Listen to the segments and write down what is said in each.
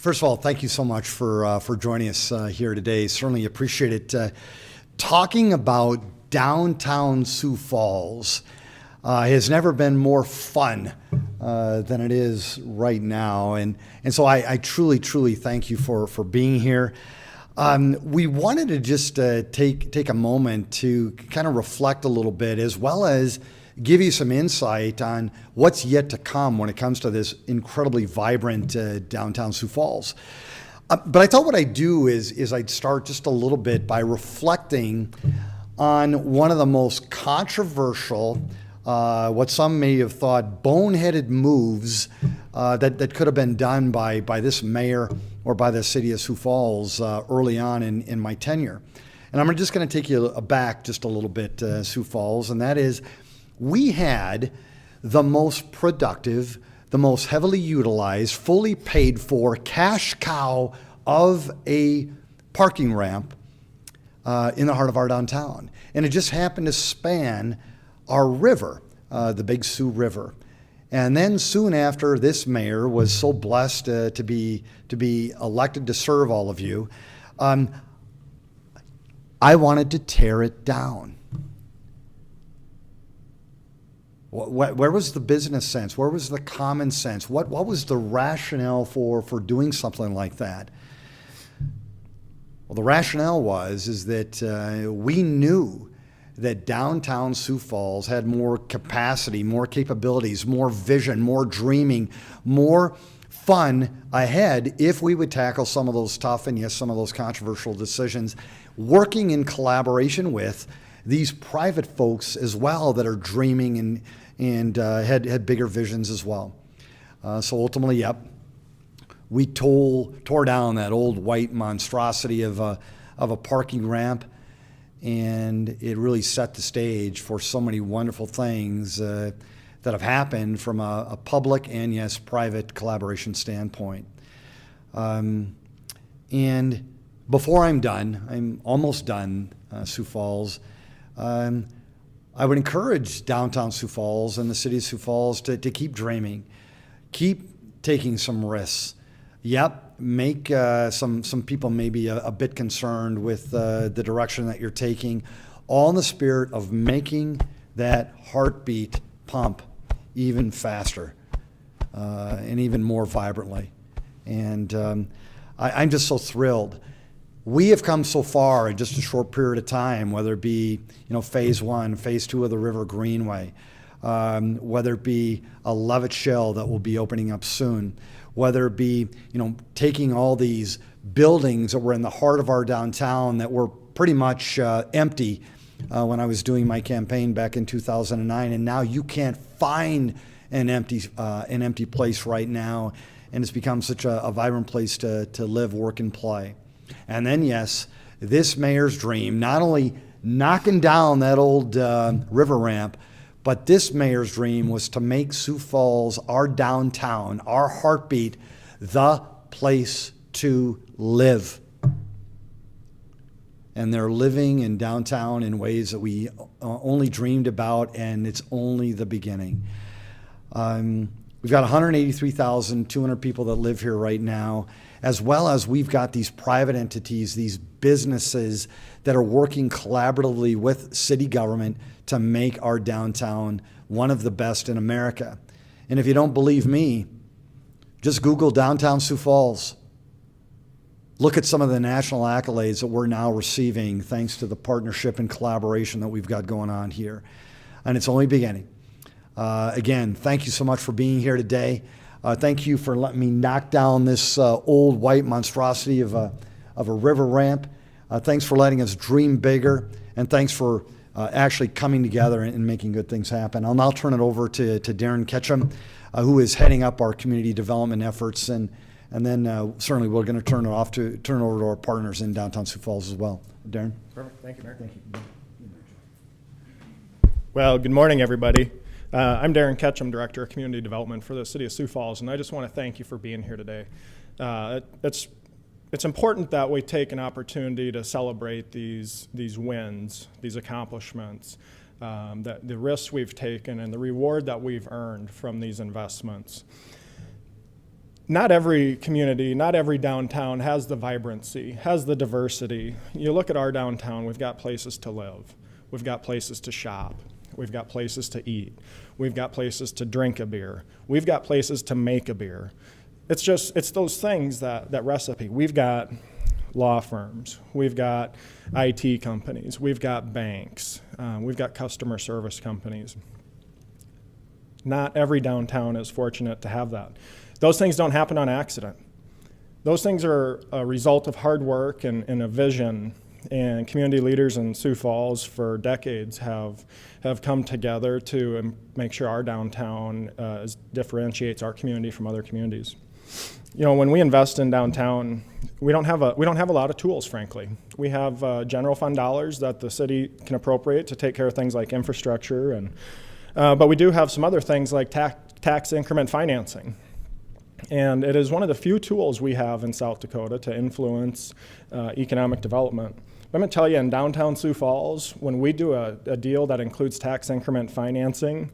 First of all, thank you so much for joining us here today. Certainly appreciate it. Talking about downtown Sioux Falls has never been more fun than it is right now, and so I truly thank you for being here. We wanted to just take a moment to kind of reflect a little bit, as well as give you some insight on what's yet to come when it comes to this incredibly vibrant downtown Sioux Falls. But I thought what I'd do is I'd start just a little bit by reflecting on one of the most controversial, what some may have thought boneheaded moves that could have been done by this mayor or by the city of Sioux Falls early on in my tenure. And I'm just going to take you back just a little bit, Sioux Falls, and that is, we had the most productive, the most heavily utilized, fully paid for cash cow of a parking ramp in the heart of our downtown. And it just happened to span our river, the Big Sioux River. And then soon after, this mayor was so blessed to be elected to serve all of you, I wanted to tear it down. Where was the business sense? Where was the common sense? What was the rationale for doing something like that? Well, the rationale is that we knew that downtown Sioux Falls had more capacity, more capabilities, more vision, more dreaming, more fun ahead if we would tackle some of those tough and, yes, some of those controversial decisions, working in collaboration with these private folks as well that are dreaming and had bigger visions as well. So ultimately, yep, we tore down that old white monstrosity of a parking ramp, and it really set the stage for so many wonderful things that have happened from a public and, yes, private collaboration standpoint. And before I'm done, I'm almost done, Sioux Falls, I would encourage downtown Sioux Falls and the city of Sioux Falls to keep dreaming, keep taking some risks. Yep, make some people maybe a bit concerned with the direction that you're taking, all in the spirit of making that heartbeat pump even faster and even more vibrantly. And I'm just so thrilled. We have come so far in just a short period of time, whether it be, phase 1, phase 2 of the River Greenway, whether it be a Levitt Shell that will be opening up soon, whether it be, taking all these buildings that were in the heart of our downtown that were pretty much empty when I was doing my campaign back in 2009, and now you can't find an empty place right now, and it's become such a vibrant place to live, work, and play. And then, yes, this mayor's dream, not only knocking down that old river ramp, but this mayor's dream was to make Sioux Falls, our downtown, our heartbeat, the place to live. And they're living in downtown in ways that we only dreamed about, and it's only the beginning. We've got 183,200 people that live here right now, as well as we've got these private entities, these businesses that are working collaboratively with city government to make our downtown one of the best in America. And if you don't believe me, just Google downtown Sioux Falls. Look at some of the national accolades that we're now receiving thanks to the partnership and collaboration that we've got going on here. And it's only beginning. Again, thank you so much for being here today. Thank you for letting me knock down this old white monstrosity of a river ramp. Thanks for letting us dream bigger, and thanks for actually coming together and making good things happen. I'll now turn it over to Darren Ketchum, who is heading up our community development efforts, and then certainly we're going to turn it over to our partners in downtown Sioux Falls as well. Darren. Perfect. Thank you, Mayor. Thank you. Well, good morning, everybody. I'm Darren Ketchum, Director of Community Development for the City of Sioux Falls, and I just want to thank you for being here today. It's important that we take an opportunity to celebrate these wins, these accomplishments, that the risks we've taken and the reward that we've earned from these investments. not every community, not every downtown has the vibrancy, has the diversity. You look at our downtown, we've got places to live. We've got places to shop. We've got places to eat. We've got places to drink a beer. We've got places to make a beer. It's those things, that recipe. We've got law firms. We've got IT companies. We've got banks. We've got customer service companies. Not every downtown is fortunate to have that. Those things don't happen on accident. Those things are a result of hard work and a vision, and community leaders in Sioux Falls for decades have come together to make sure our downtown differentiates our community from other communities. You know, when we invest in downtown, we don't have a lot of tools, frankly. We have general fund dollars that the city can appropriate to take care of things like infrastructure, but we do have some other things like tax increment financing. And it is one of the few tools we have in South Dakota to influence economic development. I'm going to tell you, in downtown Sioux Falls, when we do a deal that includes tax increment financing,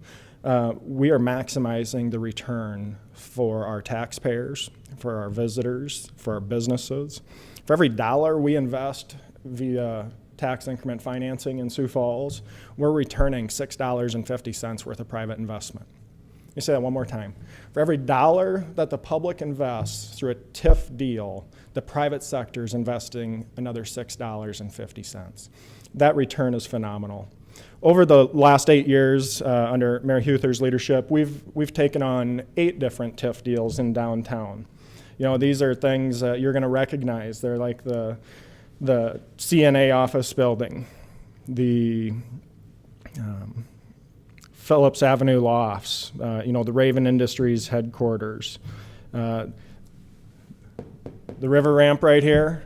we are maximizing the return for our taxpayers, for our visitors, for our businesses. For every dollar we invest via tax increment financing in Sioux Falls, we're returning $6.50 worth of private investment. Let me say that one more time. For every dollar that the public invests through a TIF deal, the private sector is investing another $6.50. That return is phenomenal. Over the last 8 years, under Mayor Huther's leadership, we've taken on 8 different TIF deals in downtown. You know, these are things that you're going to recognize. They're like the CNA office building, the Phillips Avenue lofts, the Raven Industries headquarters, the river ramp right here,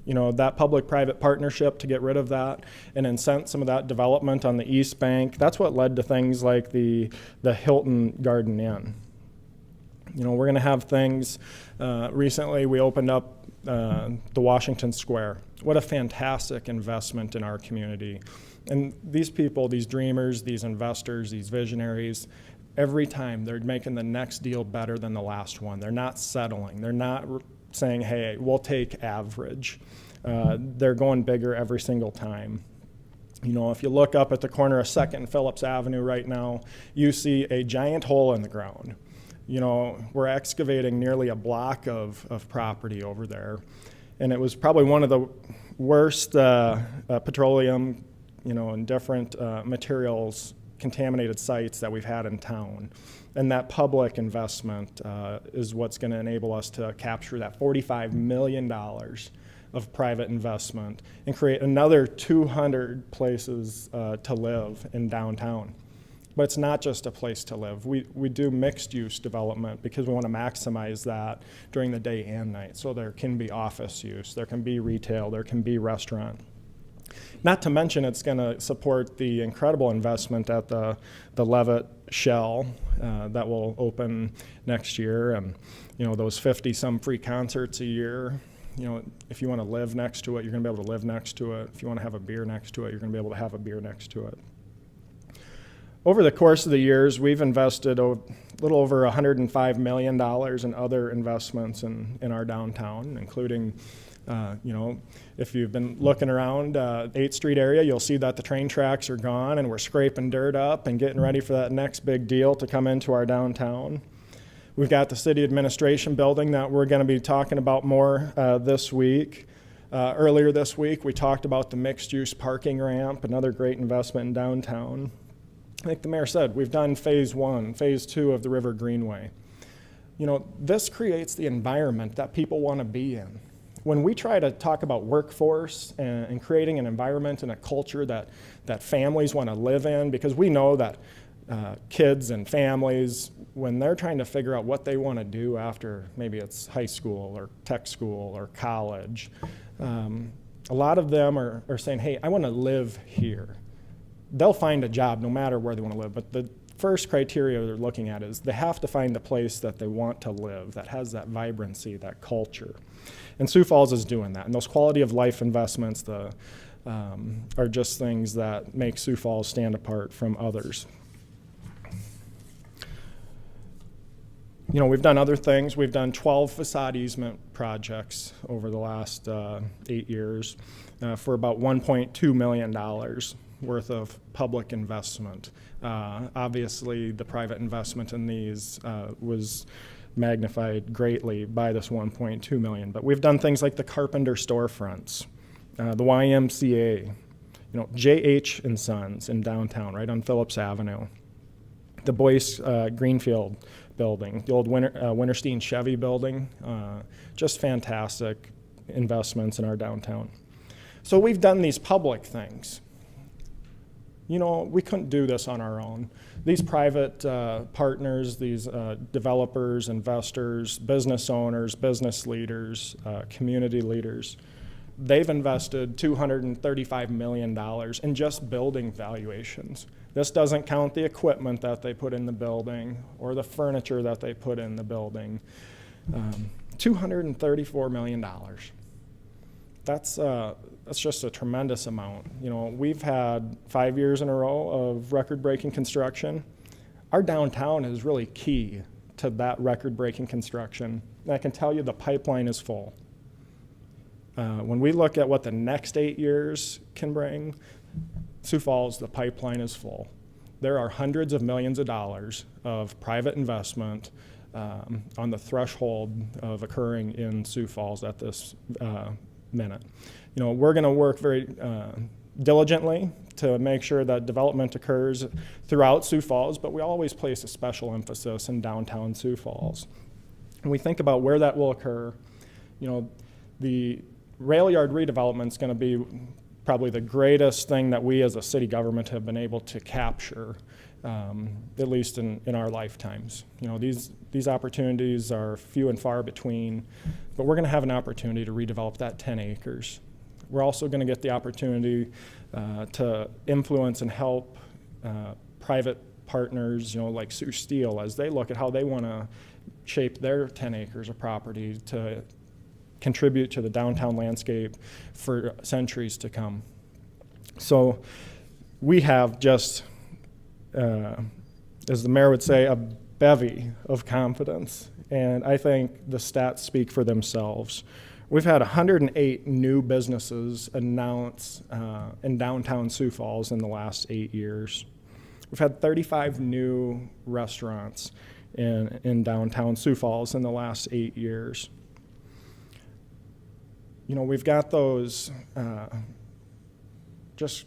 that public-private partnership to get rid of that and incent some of that development on the East Bank. That's what led to things like the Hilton Garden Inn. We're going to have things. Recently, we opened up the Washington Square. What a fantastic investment in our community. And these people, these dreamers, these investors, these visionaries, every time they're making the next deal better than the last one. They're not settling. They're not saying, hey, we'll take average. They're going bigger every single time. If you look up at the corner of 2nd and Phillips Avenue right now, you see a giant hole in the ground. We're excavating nearly a block of property over there. And it was probably one of the worst petroleum, and different materials contaminated sites that we've had in town. And that public investment is what's going to enable us to capture that $45 million of private investment and create another 200 places to live in downtown. But it's not just a place to live. We do mixed-use development because we want to maximize that during the day and night. So there can be office use, there can be retail, there can be restaurant. Not to mention it's going to support the incredible investment at the Levitt Shell that will open next year, and those 50-some free concerts a year. If you want to live next to it, you're going to be able to live next to it. If you want to have a beer next to it, you're going to be able to have a beer next to it. Over the course of the years, we've invested a little over $105 million in other investments in our downtown, including if you've been looking around 8th Street area, you'll see that the train tracks are gone and we're scraping dirt up and getting ready for that next big deal to come into our downtown. We've got the city administration building that we're going to be talking about more this week. Earlier this week, we talked about the mixed-use parking ramp, another great investment in downtown. Like the mayor said, we've done phase 1, phase 2 of the River Greenway. This creates the environment that people want to be in. When we try to talk about workforce and creating an environment and a culture that families want to live in, because we know that kids and families, when they're trying to figure out what they want to do after maybe it's high school or tech school or college, a lot of them are saying, hey, I want to live here. They'll find a job no matter where they want to live, but the first criteria they're looking at is they have to find a place that they want to live, that has that vibrancy, that culture. And Sioux Falls is doing that. And those quality of life investments are just things that make Sioux Falls stand apart from others. You know, we've done other things. We've done 12 facade easement projects over the last 8 years for about $1.2 million worth of public investment. Obviously, the private investment in these was magnified greatly by this $1.2 million. But we've done things like the Carpenter storefronts, the YMCA, you know, J.H. and Sons in downtown, right on Phillips Avenue, the Boyce Greenfield building, the old Winterstein Chevy building, just fantastic investments in our downtown. So we've done these public things. You know, we couldn't do this on our own. These private partners, these developers, investors, business owners, business leaders, community leaders, they've invested $235 million in just building valuations. This doesn't count the equipment that they put in the building or the furniture that they put in the building. $234 million. That's just a tremendous amount. You know, we've had 5 years in a row of record-breaking construction. Our downtown is really key to that record-breaking construction. And I can tell you the pipeline is full. When we look at what the next 8 years can bring, Sioux Falls, the pipeline is full. There are hundreds of millions of dollars of private investment on the threshold of occurring in Sioux Falls at this minute. You know, we're going to work very diligently to make sure that development occurs throughout Sioux Falls, but we always place a special emphasis in downtown Sioux Falls. When we think about where that will occur, you know, the rail yard redevelopment is going to be probably the greatest thing that we as a city government have been able to capture, at least in our lifetimes. You know, these opportunities are few and far between, but we're going to have an opportunity to redevelop that 10 acres. We're also going to get the opportunity to influence and help private partners, you know, like Sioux Steel, as they look at how they want to shape their 10 acres of property to contribute to the downtown landscape for centuries to come. So we have just, as the mayor would say, a bevy of confidence. And I think the stats speak for themselves. We've had 108 new businesses announce in downtown Sioux Falls in the last 8 years. We've had 35 new restaurants in downtown Sioux Falls in the last 8 years. You know, we've got those just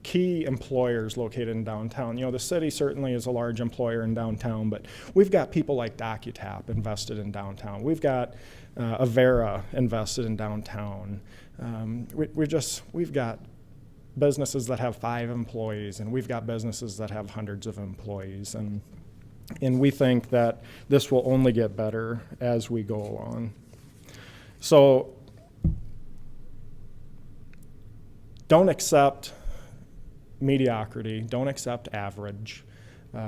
key employers located in downtown. You know, the city certainly is a large employer in downtown, but we've got people like DocuTap invested in downtown. We've got Avera invested in downtown. We've got businesses that have 5 employees, and we've got businesses that have hundreds of employees. And we think that this will only get better as we go along. So don't accept mediocrity. Don't accept average. You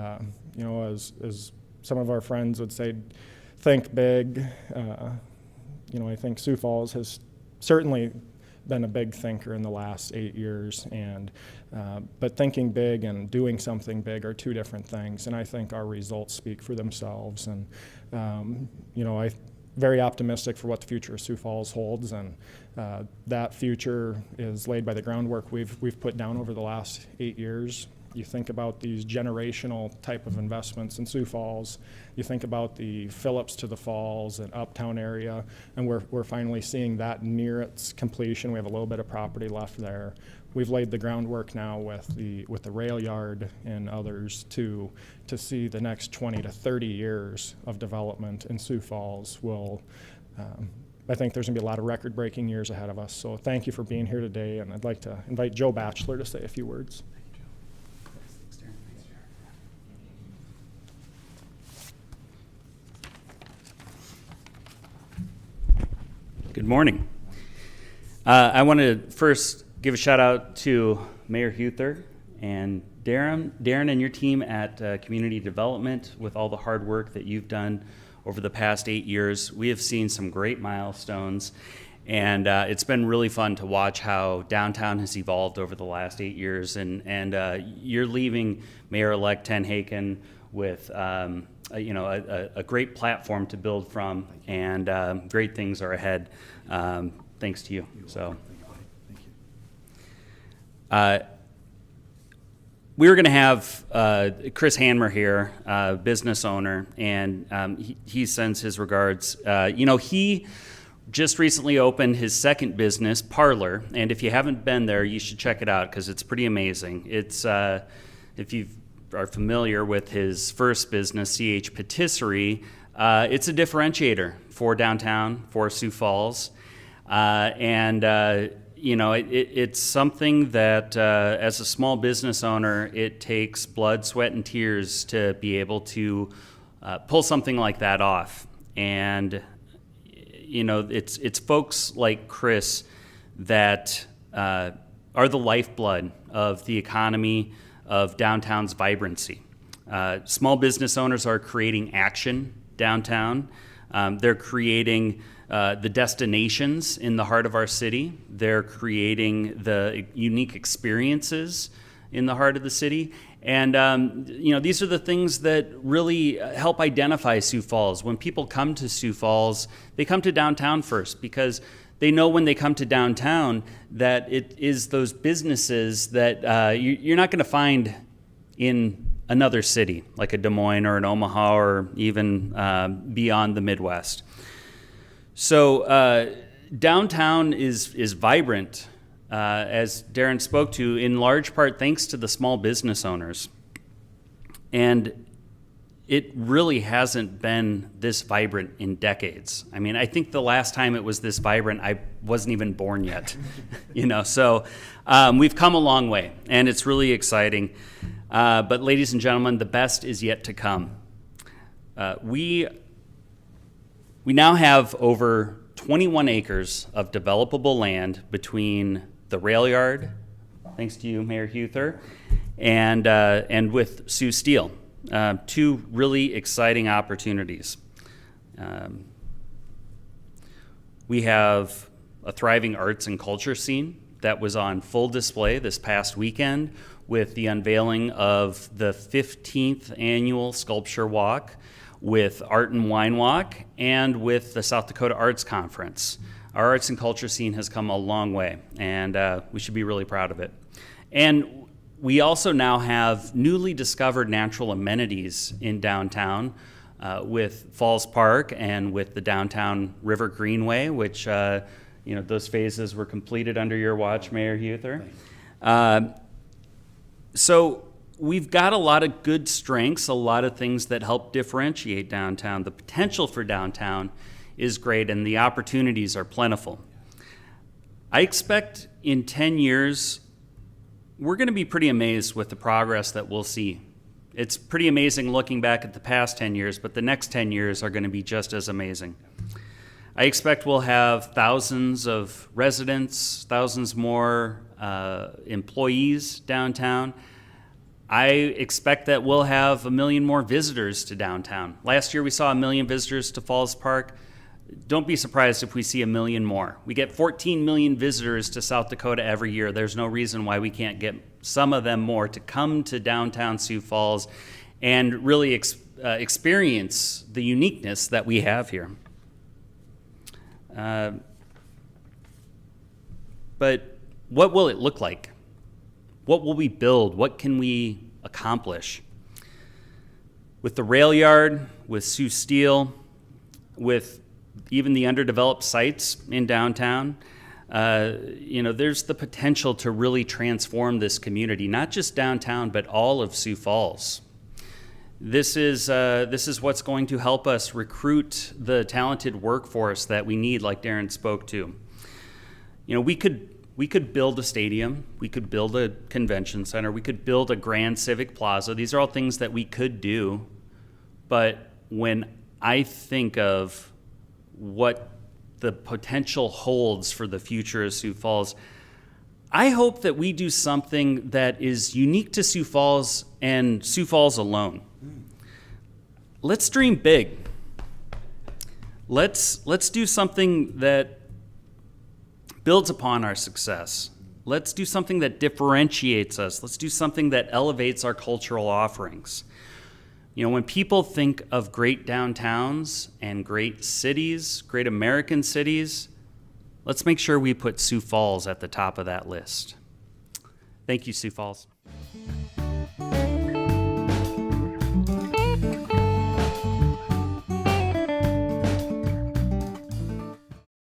know, as some of our friends would say, think big. You know, I think Sioux Falls has certainly been a big thinker in the last 8 years, and but thinking big and doing something big are two different things. And I think our results speak for themselves. And you know, I'm very optimistic for what the future of Sioux Falls holds, and that future is laid by the groundwork we've put down over the last 8 years. You think about these generational type of investments in Sioux Falls. You think about the Phillips to the Falls and Uptown area, and we're finally seeing that near its completion. We have a little bit of property left there. We've laid the groundwork now with the rail yard and others to see the next 20 to 30 years of development in Sioux Falls will. I think there's going to be a lot of record-breaking years ahead of us. So thank you for being here today, and I'd like to invite Joe Batchelor to say a few words. Good morning. I want to first give a shout out to Mayor Huther and Darren and your team at Community Development with all the hard work that you've done over the past 8 years. We have seen some great milestones, and it's been really fun to watch how downtown has evolved over the last 8 years. And you're leaving Mayor-elect Ten Haken with a great platform to build from, and great things are ahead. Thanks to you. So. We were going to have Chris Hanmer here, business owner, and he sends his regards. He just recently opened his second business, Parlor, and if you haven't been there, you should check it out because it's pretty amazing. It's if you are familiar with his first business, CH Patisserie, it's a differentiator for downtown, for Sioux Falls, it's something that, as a small business owner, it takes blood, sweat, and tears to be able to pull something like that off. And, it's folks like Chris that are the lifeblood of the economy of downtown's vibrancy. Small business owners are creating action downtown. They're creating the destinations in the heart of our city. They're creating the unique experiences in the heart of the city. And, these are the things that really help identify Sioux Falls. When people come to Sioux Falls, they come to downtown first because they know when they come to downtown that it is those businesses that you're not going to find in another city, like a Des Moines or an Omaha or even beyond the Midwest. So downtown is vibrant, as Darren spoke to, in large part thanks to the small business owners. And it really hasn't been this vibrant in decades. I mean, I think the last time it was this vibrant, I wasn't even born yet. So we've come a long way, and it's really exciting. But ladies and gentlemen, the best is yet to come. We now have over 21 acres of developable land between the rail yard, thanks to you, Mayor Huther, and with Sioux Steel. Two really exciting opportunities. We have a thriving arts and culture scene that was on full display this past weekend with the unveiling of the 15th annual Sculpture Walk, with Art and Wine Walk, and with the South Dakota Arts Conference. Our arts and culture scene has come a long way, and we should be really proud of it. And we also now have newly discovered natural amenities in downtown with Falls Park and with the downtown River Greenway, which those phases were completed under your watch, Mayor Huther. So we've got a lot of good strengths, a lot of things that help differentiate downtown. The potential for downtown is great, and the opportunities are plentiful. I expect in 10 years, we're going to be pretty amazed with the progress that we'll see. It's pretty amazing looking back at the past 10 years, but the next 10 years are going to be just as amazing. I expect we'll have thousands of residents, thousands more employees downtown. I expect that we'll have 1 million more visitors to downtown. Last year we saw 1 million visitors to Falls Park. Don't be surprised if we see 1 million more. We get 14 million visitors to South Dakota every year. There's no reason why we can't get some of them more to come to downtown Sioux Falls and really experience the uniqueness that we have here. But what will it look like? What will we build? What can we accomplish? With the rail yard, with Sioux Steel, with even the underdeveloped sites in downtown, there's the potential to really transform this community, not just downtown, but all of Sioux Falls. This is what's going to help us recruit the talented workforce that we need, like Darren spoke to. We could build a stadium, we could build a convention center, we could build a grand civic plaza. These are all things that we could do, but when I think of what the potential holds for the future of Sioux Falls, I hope that we do something that is unique to Sioux Falls and Sioux Falls alone. Let's dream big. Let's do something that builds upon our success. Let's do something that differentiates us. Let's do something that elevates our cultural offerings. You know, when people think of great downtowns and great cities, great American cities, let's make sure we put Sioux Falls at the top of that list. Thank you, Sioux Falls.